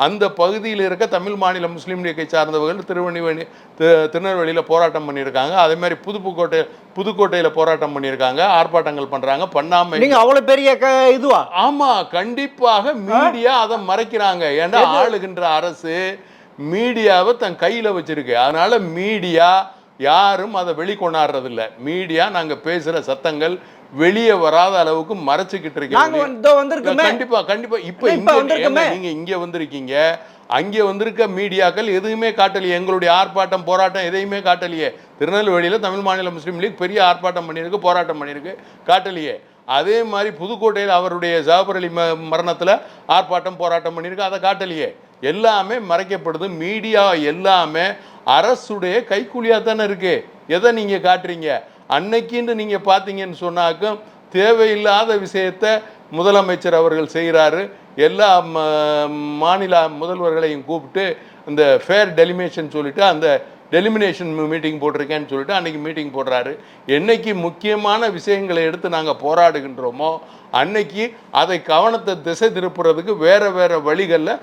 அந்த பகுதியில் இருக்க தமிழ் மாநில முஸ்லீம் லீக்கை சார்ந்தவர்கள் திருநெல்வேலியில் போராட்டம் பண்ணியிருக்காங்க. அதே மாதிரி புதுக்கோட்டையில் போராட்டம் பண்ணியிருக்காங்க, ஆர்ப்பாட்டங்கள் பண்றாங்க. பண்ணாம நீங்க அவ்வளவு பெரிய இதுவா? ஆமா, கண்டிப்பாக மீடியா அதை மறைக்கிறாங்க. ஏன்னா ஆளுகின்ற அரசு மீடியாவை தன் கையில வச்சிருக்கு. அதனால மீடியா யாரும் அதை வெளிக்கொண்டாடுறது இல்லை. மீடியா நாங்க பேசுற சத்தங்கள் வெளியே வராத அளவுக்கு மறைச்சுக்கிட்டு இருக்கீங்க. கண்டிப்பா கண்டிப்பா. இப்ப நீங்க இங்க வந்திருக்கீங்க, அங்கே வந்திருக்க மீடியாக்கள் எதுவுமே காட்டலையே. எங்களுடைய ஆர்ப்பாட்டம் போராட்டம் எதையுமே காட்டலையே. திருநெல்வேலியில் தமிழ் மாநில முஸ்லீம் லீக் பெரிய ஆர்ப்பாட்டம் பண்ணியிருக்கு, போராட்டம் பண்ணியிருக்கு, காட்டலையே. அதே மாதிரி புதுக்கோட்டையில் அவருடைய ஜாபர் அலி மரணத்தில் ஆர்ப்பாட்டம் போராட்டம் பண்ணியிருக்கு, அதை காட்டலையே. எல்லாமே மறைக்கப்படுது. மீடியா எல்லாமே அரசுடைய கைக்கூலியாக தானே இருக்கு. எதை நீங்கள் காட்டுறீங்க? அன்னைக்குன்னு நீங்கள் பார்த்தீங்கன்னு சொன்னாக்கும் தேவையில்லாத விஷயத்த முதலமைச்சர் அவர்கள் செய்கிறாரு. எல்லா மாநில முதல்வர்களையும் கூப்பிட்டு இந்த ஃபேர் டெலிமினேஷன் சொல்லிட்டு அந்த டெலிமினேஷன் மீட்டிங் போட்டிருக்கேன்னு சொல்லிட்டு அன்னைக்கு மீட்டிங் போடுறாரு. என்னைக்கு முக்கியமான விஷயங்களை எடுத்து நாங்கள் போராடுகின்றோமோ அன்னைக்கு அதை கவனத்தை திசை திருப்புறதுக்கு வேற வேற வழிகளில்